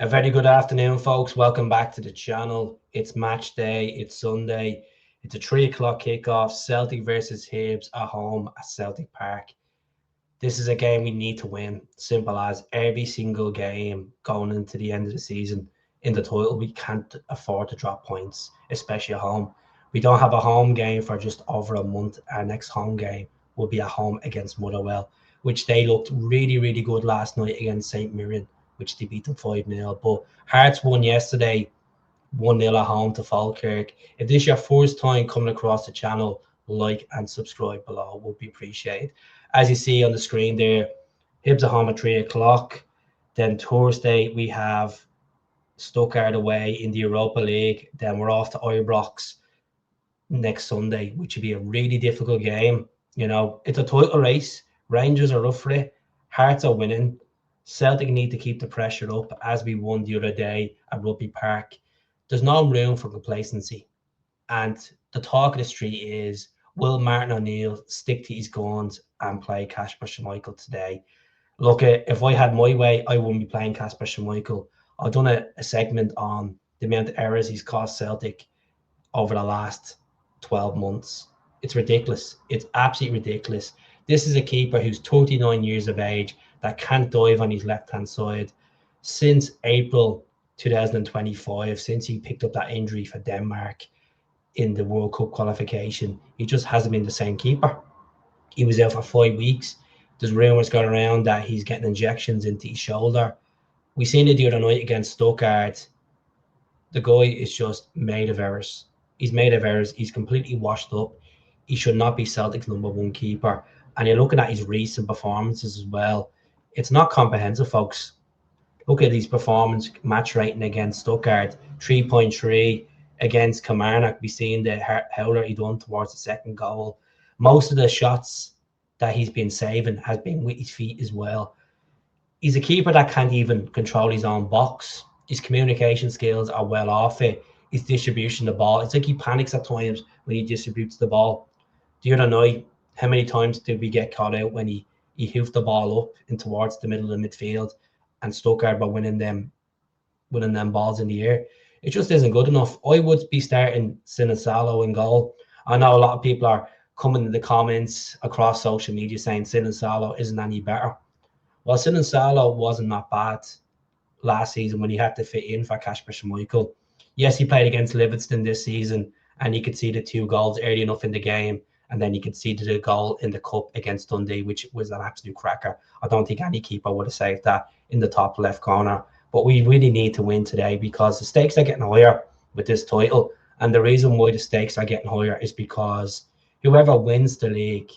A very good afternoon, folks. Welcome back to the channel. It's match day. It's Sunday. It's a 3 o'clock kickoff. Celtic versus Hibs at home at Celtic Park. This is a game we need to win. Simple as every single game going into the end of the season in the title. We can't afford to drop points, especially at home. We don't have a home game for just over a month. Our next home game will be at home against Motherwell, which they looked really, really good last night against St. Mirren, which they beat them 5-0. But Hearts won yesterday 1-0 at home to Falkirk. If this is your first time coming across the channel, like and subscribe below would be appreciated. As you see on the screen there, Hibs at home at 3 o'clock. Then Thursday we have Stuttgart away in the Europa League. Then we're off to Ibrox next Sunday, which would be a really difficult game. You know, it's a title race. Rangers are up for it. Hearts are winning. Celtic need to keep the pressure up as we won the other day at Rugby Park. There's no room for complacency. And the talk of the street is, will Martin O'Neill stick to his guns and play Kasper Schmeichel today? Look, if I had my way, I wouldn't be playing Kasper Schmeichel. I've done a segment on the amount of errors he's cost Celtic over the last 12 months. It's ridiculous. It's absolutely ridiculous. This is a keeper who's 39 years of age that can't dive on his left-hand side. Since April 2025, since he picked up that injury for Denmark in the World Cup qualification, he just hasn't been the same keeper. He was out for 5 weeks. There's rumours going around that he's getting injections into his shoulder. We seen it the other night against Stuttgart. The guy is just made of errors. He's made of errors. He's completely washed up. He should not be Celtic's #1 keeper. And you're looking at his recent performances as well. It's not comprehensive, folks. Look at his performance match rating against Stuttgart, 3.3. Against Kilmarnock, we seen the howler he done towards the second goal. Most of the shots that he's been saving has been with his feet as well. He's a keeper that can't even control his own box. His communication skills are well off it. His distribution of the ball, it's like he panics at times when he distributes the ball. The other night, how many times did we get caught out when he hoofed the ball up and towards the middle of the midfield and Stuttgart by winning them balls in the air? It just isn't good enough. I would be starting SINISALO in goal. I know a lot of people are coming in the comments across social media saying SINISALO isn't any better. Well, SINISALO wasn't that bad last season when he had to fit in for Kasper Schmeichel. Yes, he played against Livingston this season and he conceded 2 goals early enough in the game, and then he conceded a goal in the cup against Dundee, which was an absolute cracker. I don't think any keeper would have saved that in the top left corner. But we really need to win today because the stakes are getting higher with this title. And the reason why the stakes are getting higher is because whoever wins the league,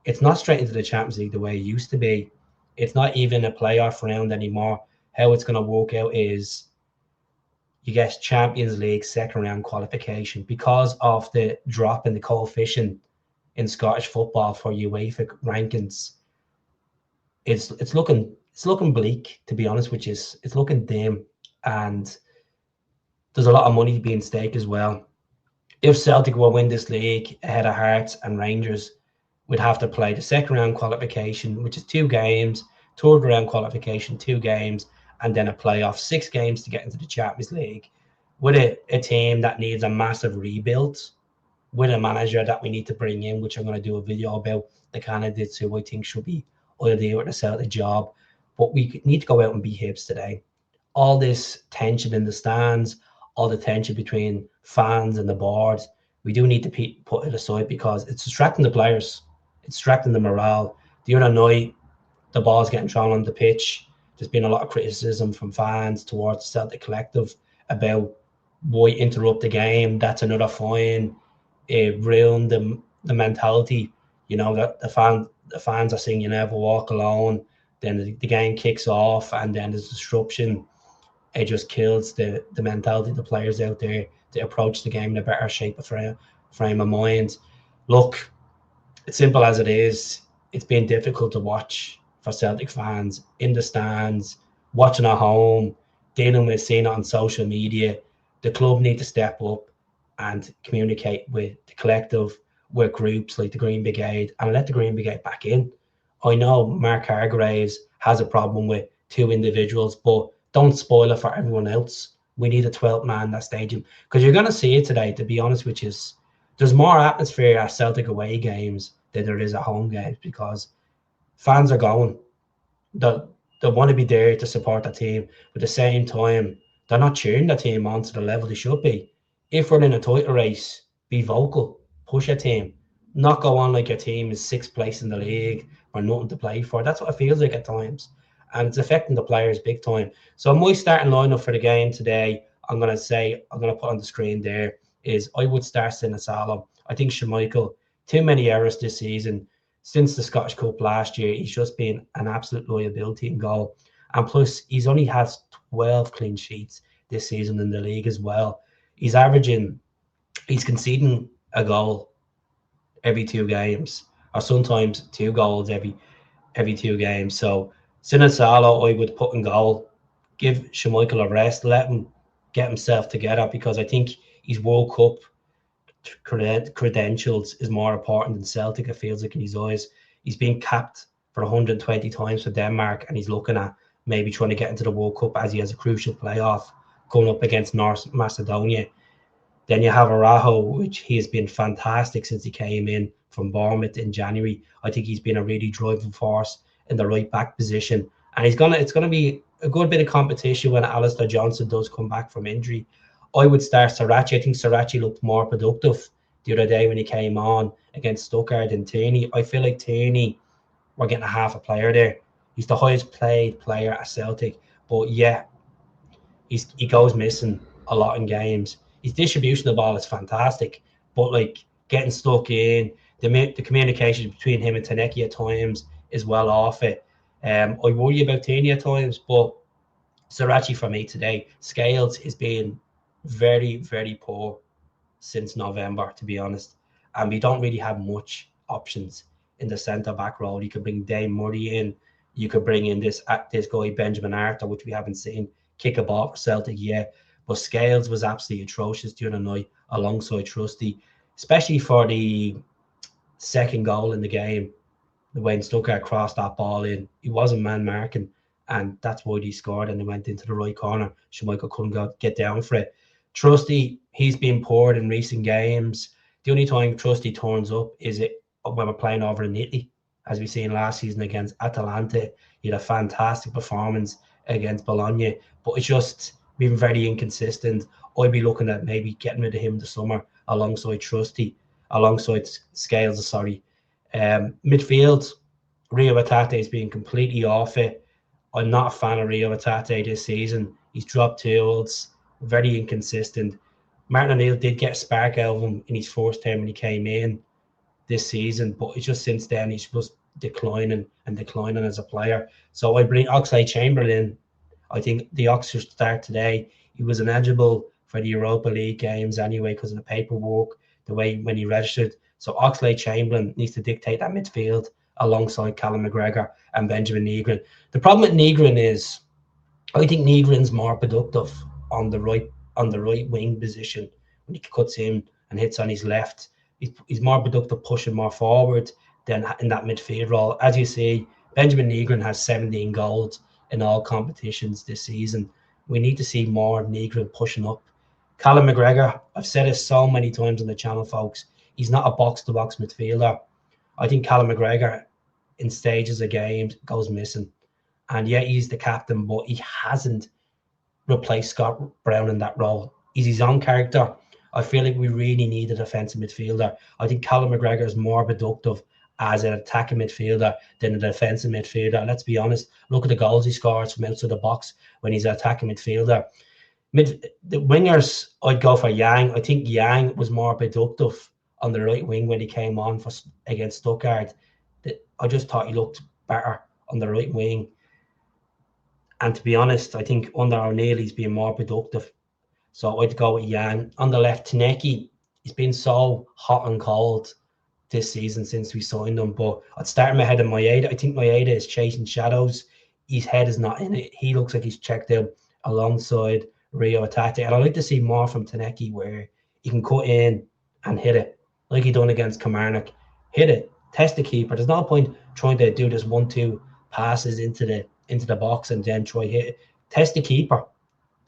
it's not straight into the Champions League the way it used to be. It's not even a playoff round anymore. How it's going to work out is you get Champions League second round qualification because of the drop in the coefficient in Scottish football for UEFA rankings. It's looking bleak, to be honest, which is it's looking dim, and there's a lot of money being staked as well. If Celtic will win this league ahead of Hearts and Rangers, we'd have to play the second round qualification, which is 2 games, third round qualification, 2 games, and then a playoff, 6 games to get into the Champions League, with a team that needs a massive rebuild, with a manager that we need to bring in, which I'm going to do a video about the candidates who I think should be ideal with the Celtic job. But we need to go out and beat Hibs today. All this tension in the stands, all the tension between fans and the board, we do need to put it aside because it's distracting the players. It's distracting the morale. The other night, the ball's getting thrown on the pitch. There's been a lot of criticism from fans towards the Celtic collective about why interrupt the game. That's another fine. It ruined the mentality. You know, that the fans are saying you never walk alone. Then the game kicks off and then there's disruption. It just kills the mentality of the players out there to approach the game in a better shape of frame of mind. Look, it's simple as it is. It's been difficult to watch for Celtic fans in the stands, watching at home, dealing with seeing it on social media. The club need to step up and communicate with the collective, with groups like the Green Brigade, and let the Green Brigade back in. I know Mark Hargraves has a problem with 2 individuals, but don't spoil it for everyone else. We need a 12th man in that stadium, because you're going to see it today, to be honest, which is there's more atmosphere at Celtic away games than there is at home games, because fans are going. They want to be there to support the team, but at the same time, they're not cheering the team on to the level they should be. If we're in a title race, be vocal, push your team, not go on like your team is sixth place in the league or nothing to play for. That's what it feels like at times, and it's affecting the players big time. So my starting lineup for the game today, I'm gonna put on the screen there, is I would start SINISALO. I think Schmeichel, too many errors this season. Since the Scottish Cup last year, he's just been an absolute liability in goal. And plus, he's only has 12 clean sheets this season in the league as well. He's conceding a goal every 2 games, or sometimes 2 goals every 2 games. So SINISALO, I would put in goal, give Schmeichel a rest, let him get himself together, because I think his World Cup credentials is more important than Celtic, it feels like, in his eyes. He's been capped for 120 times for Denmark, and he's looking at maybe trying to get into the World Cup, as he has a crucial playoff going up against North Macedonia. Then you have Araujo, which he has been fantastic since he came in from Bournemouth in January. I think he's been a really driving force in the right back position, and it's gonna be a good bit of competition when Alistair Johnson does come back from injury. I would start Srirachi. I think Srirachi looked more productive the other day when he came on against Stuttgart and Tierney. I feel like Tierney, we're getting a half a player there. He's the highest paid player at Celtic, but yeah, he goes missing a lot in games. His distribution of the ball is fantastic, but like getting stuck in, the communication between him and Taneki at times is well off it. I worry about Tierney at times, but Srirachi for me today, Scales is being very, very poor since November, to be honest. And we don't really have much options in the centre back role. You could bring Dane Murray in. You could bring in this guy Benjamin Arthur, which we haven't seen kick a ball for Celtic yet. But Scales was absolutely atrocious during the night alongside Trusty, especially for the second goal in the game. When Stuttgart crossed that ball in, he wasn't man marking, and that's why he scored, and they went into the right corner. Schmeichel couldn't get down for it. Trusty, he's been poor in recent games. The only time Trusty turns up is it when we're playing over in Italy, as we seen last season against Atalanta. He had a fantastic performance against Bologna, but it's just been very inconsistent. I'd be looking at maybe getting rid of him this summer alongside Scales, sorry. Midfield, Rio Atate has been completely off it. I'm not a fan of Rio Atate this season. He's dropped tools, very inconsistent. Martin O'Neill did get a spark out of him in his first term when he came in this season, but it's just since then he's just declining as a player. So I bring Oxlade-Chamberlain. I think the Ox should start today. He was ineligible for the Europa League games anyway because of the paperwork, the way when he registered. So Oxlade-Chamberlain needs to dictate that midfield alongside Callum McGregor and Benjamin Negrin. The problem with Negrin is, I think Negrin's more productive on the right wing position when he cuts in and hits on his left. He's more productive pushing more forward than in that midfield role. As you see, Benjamin Negrin has 17 goals in all competitions this season. We need to see more Negrin pushing up. Callum McGregor, I've said it so many times on the channel, folks, he's not a box-to-box midfielder. I think Callum McGregor, in stages of games, goes missing. And yeah, he's the captain, but he hasn't replaced Scott Brown in that role. He's his own character. I feel like we really need a defensive midfielder. I think Callum McGregor is more productive as an attacking midfielder than a defensive midfielder. Let's be honest. Look at the goals he scores from outside the box when he's an attacking midfielder. The wingers, I'd go for Yang. I think Yang was more productive on the right wing when he came on against Stuttgart. I just thought he looked better on the right wing. And to be honest, I think under O'Neill, he's been more productive. So I'd go with Yang. On the left, Taneki, he's been so hot and cold this season since we signed him. But I'd start him ahead of Maeda. I think Maeda is chasing shadows. His head is not in it. He looks like he's checked out alongside Rio Atate. And I'd like to see more from Taneki where he can cut in and hit it, like he done against Kilmarnock. Hit it, test the keeper. There's no point trying to do this 1-2 passes into the box and then try hit it. Test the keeper.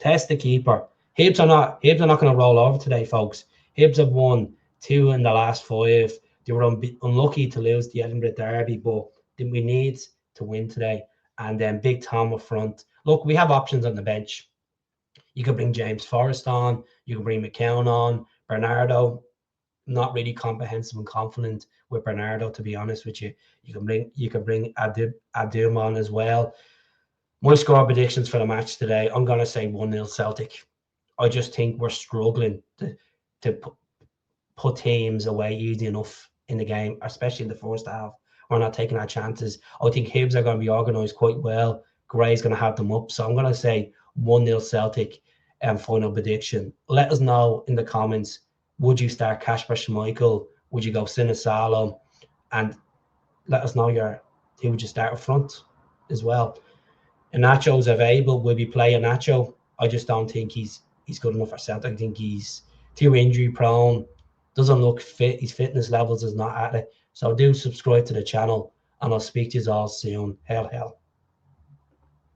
Test the keeper. Hibs are not going to roll over today, folks. Hibs have won 2 in the last 5. They were unlucky to lose the Edinburgh Derby, but we need to win today. And then Big Tom up front. Look, we have options on the bench. You could bring James Forrest on. You can bring McKeown on. Bernardo, not really comprehensive and confident with Bernardo, to be honest with you. You can bring Adum on as well. My score predictions for the match today, I'm going to say 1-0 Celtic. I just think we're struggling to put teams away easy enough in the game, especially in the first half. We're not taking our chances. I think Hibs are going to be organised quite well. Gray's going to have them up. So I'm going to say 1-0 Celtic and final prediction. Let us know in the comments, would you start Kasper Schmeichel? Would you go SINISALO? And let us know who would you start up front as well. Nacho's available. Will we play a Nacho? I just don't think he's good enough for Celtic. I think he's too injury prone. Doesn't look fit. His fitness levels is not at it. So do subscribe to the channel, and I'll speak to you all soon. Hell.